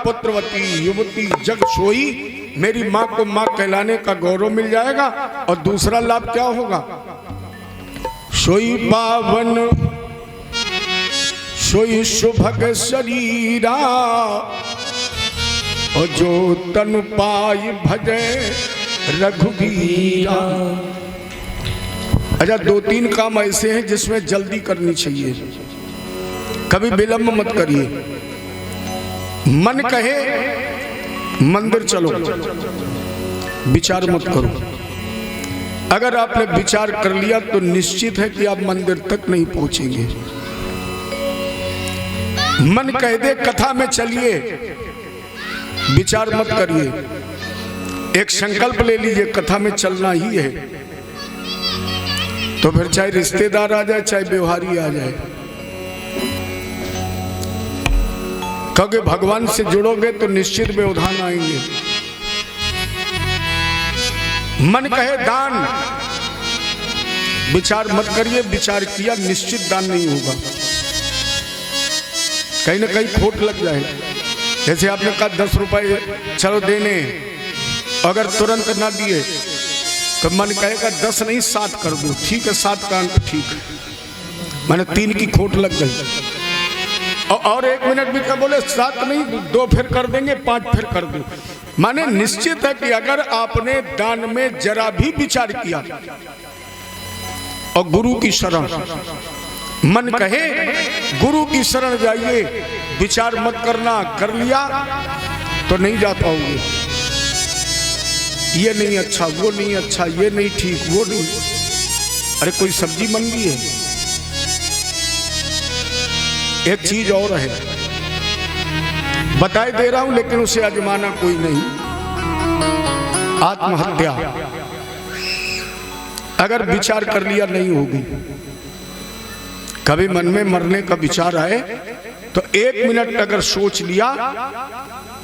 पुत्रवती युवती जग सोई, मेरी माँ को माँ कहलाने का गौरव मिल जाएगा। और दूसरा लाभ क्या होगा? सोई पावन सोई सुभग शरीरा, और जो तन पाई भजे रघुबीरा। अच्छा, 2-3 काम ऐसे हैं जिसमें जल्दी करनी चाहिए, कभी विलंब मत करिए। मन कहे मंदिर चलो, विचार मत करो। अगर आपने विचार कर लिया तो निश्चित है कि आप मंदिर तक नहीं पहुंचेंगे। मन कह दे कथा में चलिए, विचार मत करिए। एक संकल्प ले लीजिए, कथा में चलना ही है, तो फिर चाहे रिश्तेदार आ जाए चाहे व्यवहारी आ जाए, क्योंकि भगवान से जुड़ोगे तो निश्चित व्यवधान आएंगे। मन कहे दान, विचार मत करिए, विचार किया निश्चित दान नहीं होगा, कहीं ना कहीं खोट लग जाए। जैसे आपने कहा 10 रुपए चलो देने, अगर तुरंत ना दिए तो मन कहेगा 10 नहीं 7 कर दो, ठीक है 7 का अंक ठीक है, मैंने 3 की खोट लग गई। और 1 मिनट भी क्या बोले 7 नहीं 2 फिर कर देंगे, 5 फिर कर दो। माने निश्चित है कि अगर आपने दान में जरा भी विचार किया और गुरु की शरण, मन कहे गुरु की शरण जाइए, विचार मत करना, कर लिया तो नहीं जा पाओगे। ये नहीं अच्छा, वो नहीं अच्छा, ये नहीं ठीक, वो नहीं। अरे कोई सब्जी मंडी है, एक चीज और है, बताए दे रहा हूं लेकिन उसे आजमाना कोई नहीं। आत्महत्या अगर विचार कर लिया नहीं होगी। कभी मन में मरने का विचार आए तो 1 मिनट अगर सोच लिया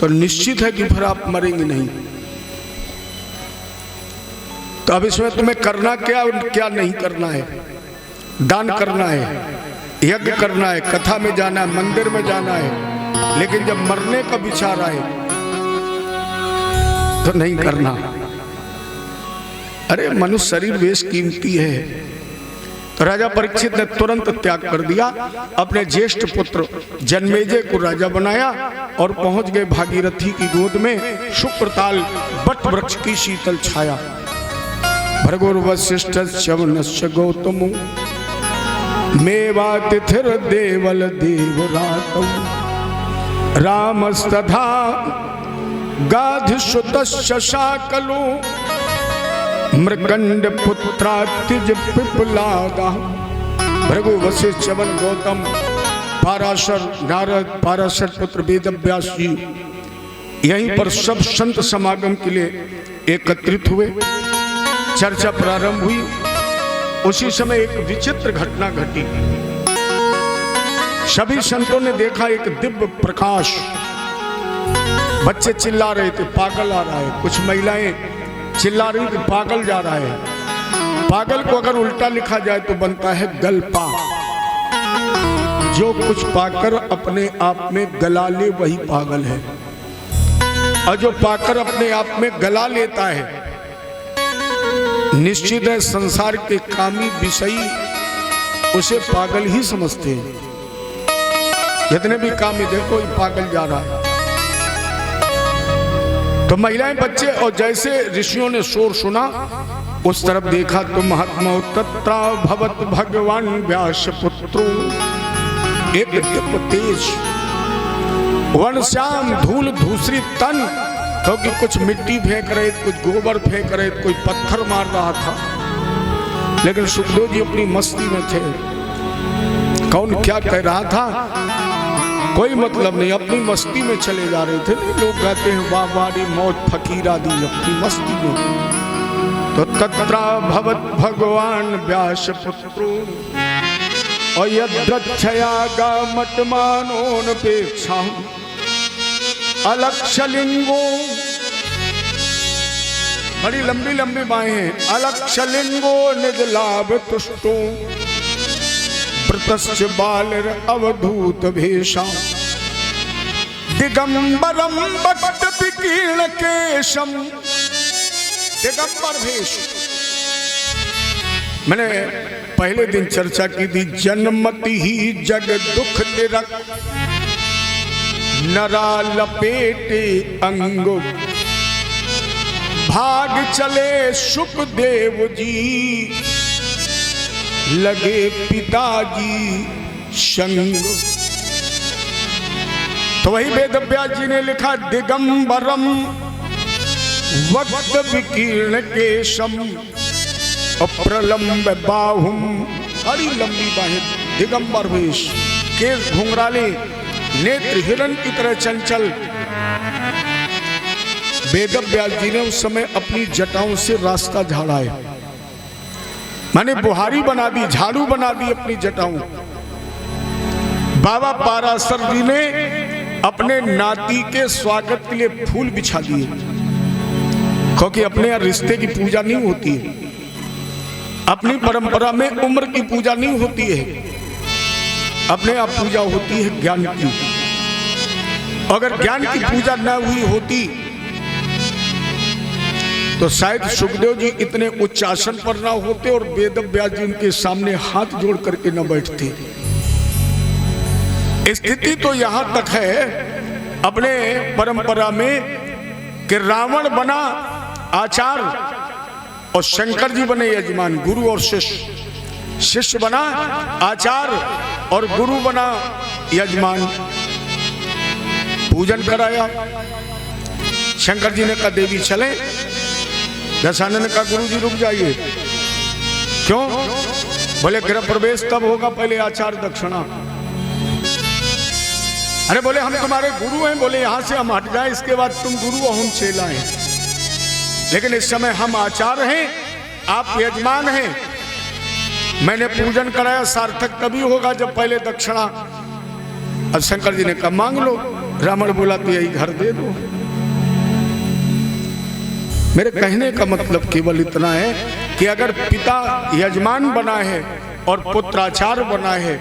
तो निश्चित है कि फिर आप मरेंगे नहीं। तो अब इसमें तुम्हें करना क्या और क्या नहीं करना है? दान करना है, यज्ञ करना है, कथा में जाना है, मंदिर में जाना है, लेकिन जब मरने का विचार आए तो नहीं करना। अरे मनुष्य शरीर बेशकीमती है। तो राजा परीक्षित ने तुरंत त्याग कर दिया, अपने ज्येष्ठ पुत्र जन्मेजय को राजा बनाया और पहुंच गए भागीरथी की गोद में। शुक्रताल बट वृक्ष की शीतल छाया, भर्गोर्वशिष्ठ च्यवनश्च गौतमो, मेवातिथिर देवल देवरातौ, रामस्तथा गाधिसुतश्च शाकलो, मृगंड पुत्रातिज पिपलादा। भृगु वशिष्ठ च्यवन गौतम पाराशर नारद पाराशर पुत्र वेदव्यास जी यहीं पर सब संत समागम के लिए एकत्रित हुए। चर्चा प्रारंभ हुई। उसी समय एक विचित्र घटना घटी। सभी संतों ने देखा एक दिव्य प्रकाश। बच्चे चिल्ला रहे थे पागल आ रहा है, कुछ महिलाएं चिल्ला रही थी पागल जा रहा है। पागल को अगर उल्टा लिखा जाए तो बनता है गलपा। जो कुछ पाकर अपने आप में गला ले वही पागल है, और जो पाकर अपने आप में गला लेता है निश्चित है संसार के कामी विषयी उसे पागल ही समझते हैं। जितने भी कामी देखो ये पागल जा रहा है। तो महिलाएं बच्चे और जैसे ऋषियों ने शोर सुना उस तरफ देखा तो महात्मा तत्रा भवत भगवान व्यास पुत्रो, एक दिव्य तेज वन श्याम धूल धूसरी तन, क्योंकि कुछ मिट्टी फेंक रहे, कुछ गोबर फेंक रहे, कोई पत्थर मार रहा था, लेकिन सुखदेव जी अपनी मस्ती में थे। कौन क्या कह रहा था कोई मतलब नहीं, अपनी मस्ती में चले जा रहे थे। लोग कहते हैं वाह वारी मौत फकीरा दी अपनी मस्ती में। तो तत्रा भवत भगवान व्यास पुत्रो अयद्रच्छयागा मटमानोनपेक्षा अलक्षलिंगो, बड़ी लंबी लंबी बाहें हैं, अलक्षलिंगो निज लाभ तुष्टो वृतश्च बालर अवधूत भेषा दिगंबरम वक्त विकीर्ण केशम, दिगंबर भेष। मैंने पहले दिन चर्चा की थी, जन्मति ही जग दुख तिरक, नरा लपेटे अंग, भाग चले सुखदेव जी, लगे पिताजी संग। तो वही वेद व्यास जी ने लिखा, दिगंबरम वक्त विकीर्ण केशम, प्रलंब बाहुम, बड़ी लंबी बाहें, दिगंबर वेश, केस घुंघराले, नेत्र हिरण की तरह चंचल। वेद व्यास जी ने उस समय अपनी जटाओं से रास्ता झाड़ा है, माने बुहारी बना दी, झाड़ू बना दी अपनी जटाओं। बाबा पाराशर जी ने अपने नाती के स्वागत के लिए फूल बिछा दिए, क्योंकि अपने यहाँ रिश्ते की पूजा नहीं होती है, अपनी परंपरा में उम्र की पूजा नहीं होती है, अपने आप पूजा होती है ज्ञान की। अगर ज्ञान की पूजा न हुई होती तो शायद सुखदेव जी इतने उच्च आसन पर ना होते और वेद व्यास जी उनके सामने हाथ जोड़ करके न बैठते। स्थिति तो यहां तक है अपने परंपरा में कि रावण बना आचार्य और शंकर जी बने यजमान, गुरु और शिष्य। शिष्य बना आचार्य और गुरु बना यजमान। पूजन कराया, शंकर जी ने कहा देवी चले, दशानन ने कहा गुरु जी रुक जाइए। क्यों? बोले गृह प्रवेश तब होगा, पहले आचार दक्षिणा। अरे बोले हम तुम्हारे गुरु हैं। बोले यहां से हम हट जाए, इसके बाद तुम गुरु और हम चेला हैं, लेकिन इस समय हम आचार्य हैं, आप यजमान हैं। मैंने पूजन कराया, सार्थक तभी होगा जब पहले दक्षिणा। अब शंकर जी ने कहा मांग लो। रावण बोला तो यही घर दे दो। मेरे कहने का मतलब केवल इतना है कि अगर पिता यजमान बना है और पुत्र आचार्य बना है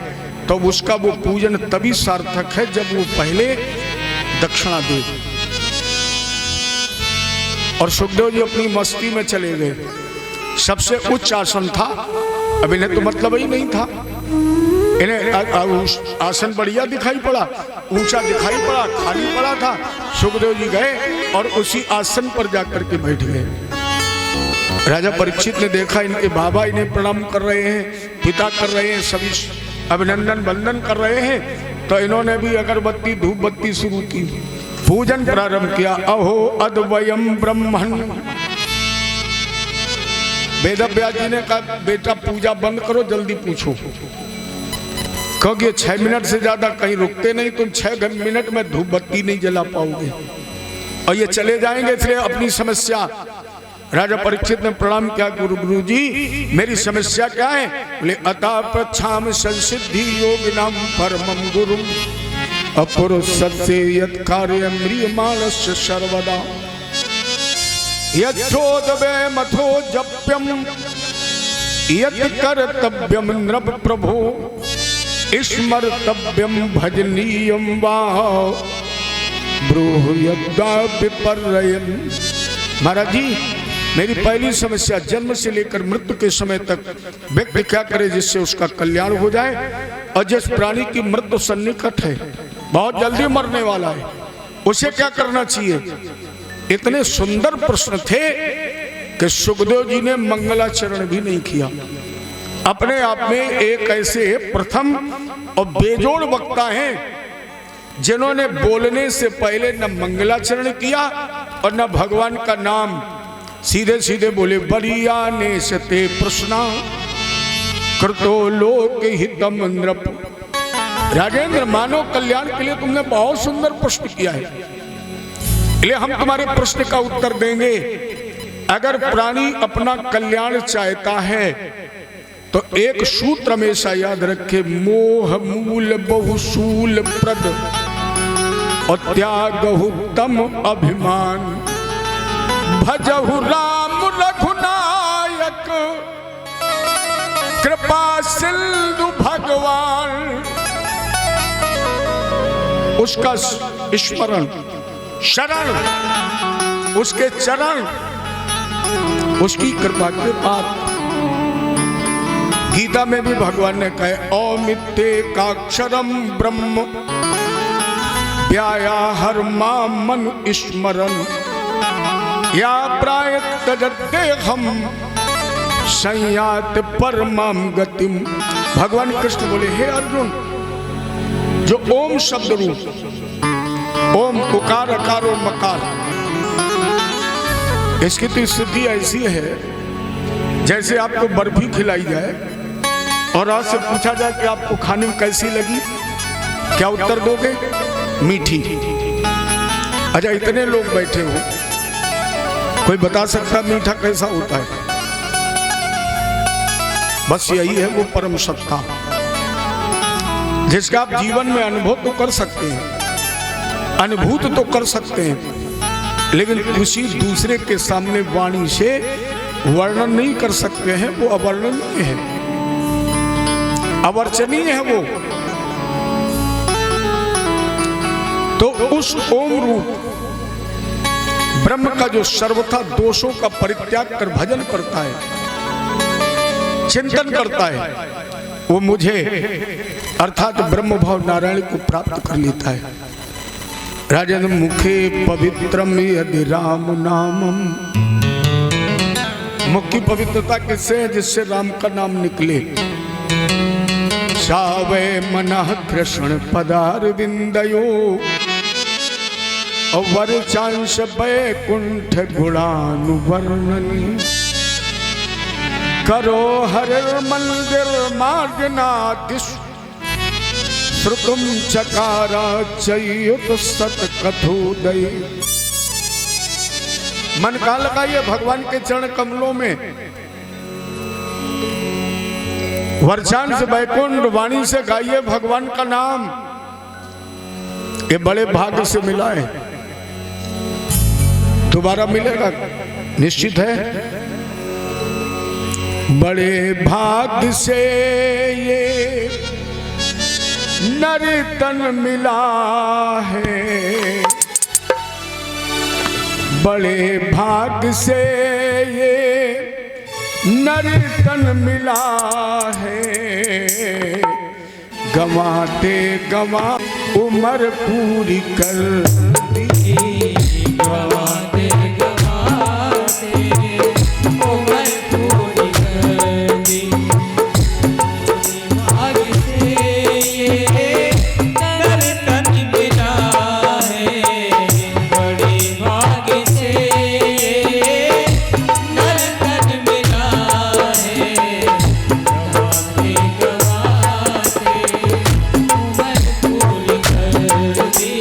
तो उसका वो पूजन तभी सार्थक है जब वो पहले दक्षिणा दे। और सुखदेव जी अपनी मस्ती में चले गए। सबसे उच्च आसन था, अब इन्हें तो मतलब ही नहीं था, इन्हें आसन बढ़िया दिखाई पड़ा, ऊंचा दिखाई पड़ा, खाली पड़ा था। सुखदेव जी गए और उसी आसन पर जाकर के बैठ गए। राजा परीक्षित ने देखा इनके बाबा इन्हें प्रणाम कर रहे हैं, पिता कर रहे हैं, सभी अभिनंदन वंदन कर रहे हैं, तो इन्होंने भी अगरबत्ती धूप बत्ती शुरू की, पूजन प्रारंभ किया। अहो अद्वयम ब्रह्मण। वेद व्यास जी ने कहा बेटा पूजा बंद करो, जल्दी पूछो, क्योंकि 6 मिनट से ज्यादा कहीं रुकते नहीं, तुम 6 मिनट में धूप बत्ती नहीं जला पाओगे और ये चले जाएंगे, इसलिए अपनी समस्या। राजा परीक्षित ने प्रणाम किया, गुरु जी मेरी समस्या क्या है? बोले अता प्रच्छाम संसिद्धि योगिनाम परमम गुरु अपुरुष सत्य यत् कार्य म्रियमाणस्य सर्वदा यच्छोदवे मथो जप्यम यत् कर्तव्यम नृप प्रभो स्मर्तव्यम भजनीयम वा ब्रूह्यद्वापिपर्ययम्। महाराज जी मेरी पहली समस्या, जन्म से लेकर मृत्यु के समय तक व्यक्ति क्या करे जिससे उसका कल्याण हो जाए, और जिस प्राणी की मृत्यु सन्निकट है, बहुत जल्दी मरने वाला है, उसे क्या करना चाहिए? इतने सुंदर प्रश्न थे कि सुखदेव जी ने मंगलाचरण भी नहीं किया। अपने आप में एक ऐसे प्रथम और बेजोड़ वक्ता हैं जिन्होंने बोलने से पहले न मंगलाचरण किया और न भगवान का नाम, सीधे सीधे बोले बरिया ने सते प्रश्ना कृतो लोक हितम नृप। राजेंद्र मानव कल्याण के लिए तुमने बहुत सुंदर प्रश्न किया है, इसलिए हम तुम्हारे प्रश्न का उत्तर देंगे। अगर प्राणी अपना कल्याण चाहता है तो एक सूत्र हमेशा याद रखे, मोह मूल बहुशूल प्रद और त्यागहु तम अभिमान, भजहु राम रघुनायक कृपा सिंधु भगवान। उसका स्मरण, शरण, उसके चरण, उसकी कृपा के बाद गीता में भी भगवान ने कहे औमित्येकाक्षरम ब्रह्म व्यायाहर मां मनु स्मरण या प्रायत तजद्देहम संयात परमाम गतिम। भगवान कृष्ण बोले हे अर्जुन, जो ओम शब्द रूप, ओम उकार अकार और मकार, इसकी तो स्थिति ऐसी है जैसे आपको बर्फी खिलाई जाए और आज से पूछा जाए कि आपको खाने में कैसी लगी, क्या उत्तर दोगे? मीठी। अच्छा, इतने लोग बैठे हो, कोई बता सकता मीठा कैसा होता है? बस यही है वो परम सत्ता जिसका आप जीवन में अनुभव तो कर सकते हैं, अनुभूत तो कर सकते हैं, लेकिन किसी दूसरे के सामने वाणी से वर्णन नहीं कर सकते हैं। वो अवर्णनीय है, अवर्चनीय है वो। तो उस ओम रूप ब्रह्म का जो सर्वथा दोषों का परित्याग कर भजन करता है, चिंतन करता है, वो मुझे अर्थात ब्रह्म भाव नारायण को प्राप्त कर लेता है। राजन मुखे पवित्रम यदि राम नामम, मुख की पवित्रता किससे है? जिससे राम का नाम निकले। सावे मनः कृष्ण पदार विंदयो अवर चांश बैकुंठ गुणानुवर्णनी करो हर मंदिर मार्गनादिश श्रुतुम चकारा चयुत सत कथोदय। मन का लगाइए भगवान के चरण कमलों में, वर्षांश बैकुंठ वाणी से गाइए भगवान का नाम। ये बड़े भाग्य से मिला है, दोबारा मिलेगा निश्चित है। बड़े भाग्य से ये नर तन मिला है, बड़े भाग्य से ये नर तन मिला है। गवाते गवा उम्र पूरी कर दी, गवाते गवाते उम्र पूरी कर दी। भाग्य से ये नर तन मिला है, बड़े भाग्य से ये नर तन मिला है। गवाते गवाते उम्र पूरी कर दी,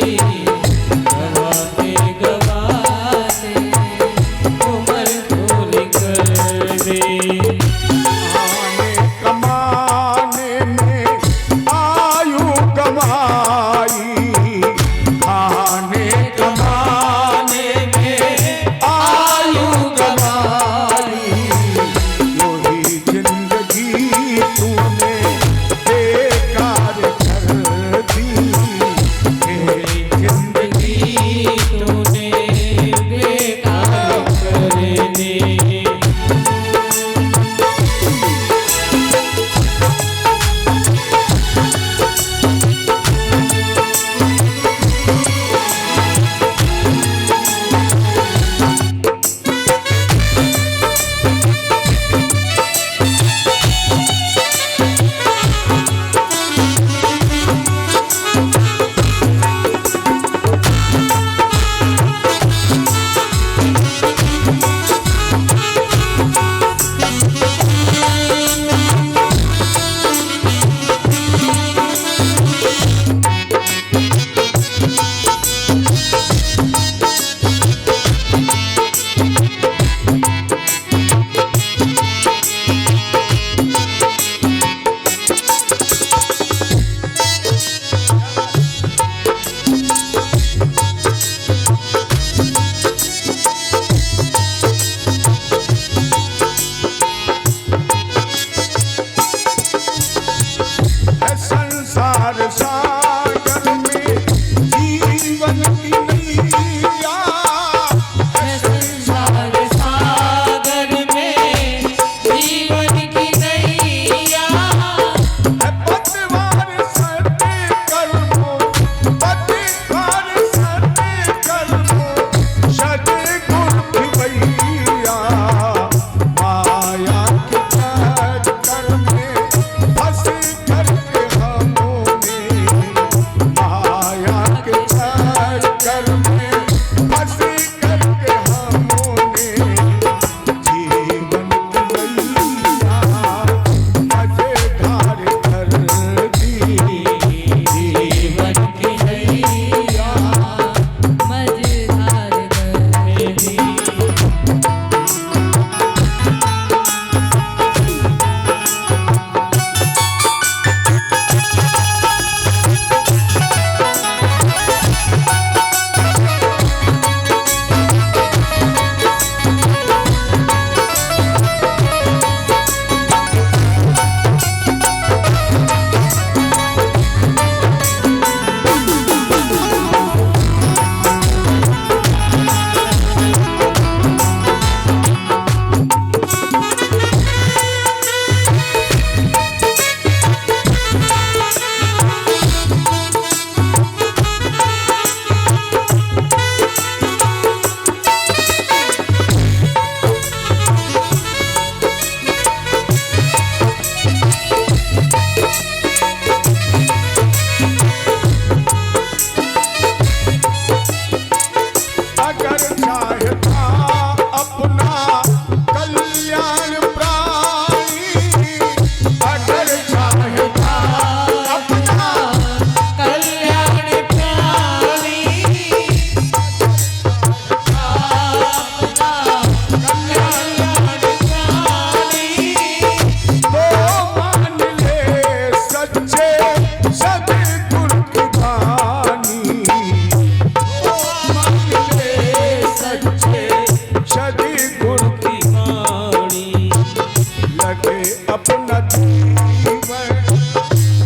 लगे अपना जीवन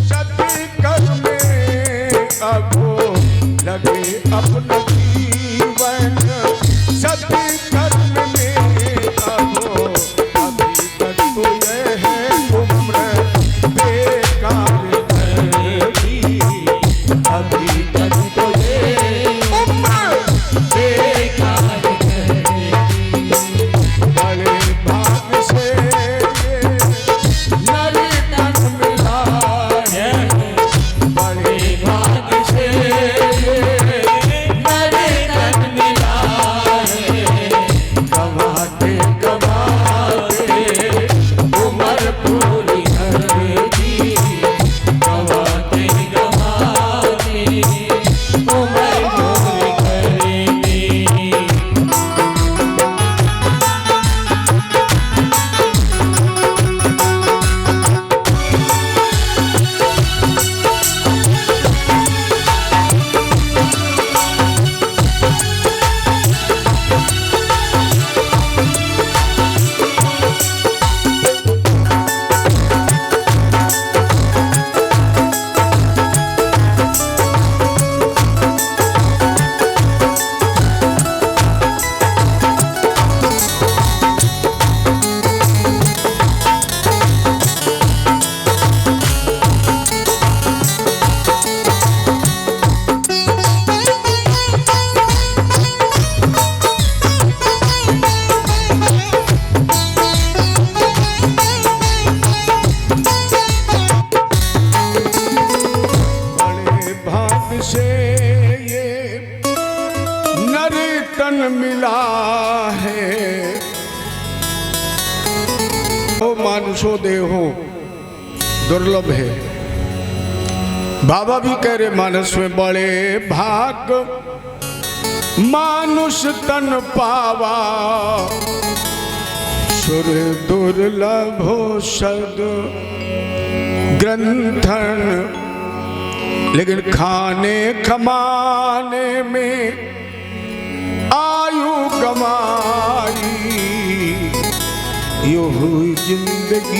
सती करने अगो लगे अपना जीवन सती करने अगो अभी तक तो यह है उम्र बेकार की अभी तक तो ये उम्र बेकार बड़े भाग से नर तन मिला है बड़े भाग से नर तन मिला है गवाते गवाते उम्र पूरी करती गवाते गवाते उम्र पूरी करती बड़े भाग से ये नर तन मिला है ओ मानुषो देहो दुर्लभ है। बाबा भी कह रहे मानस में बड़े भाग मानुष तन पावा सुर दुर्लभो सद ग्रंथन लेकिन खाने कमाने में आयु गमाई यो हुई जिंदगी।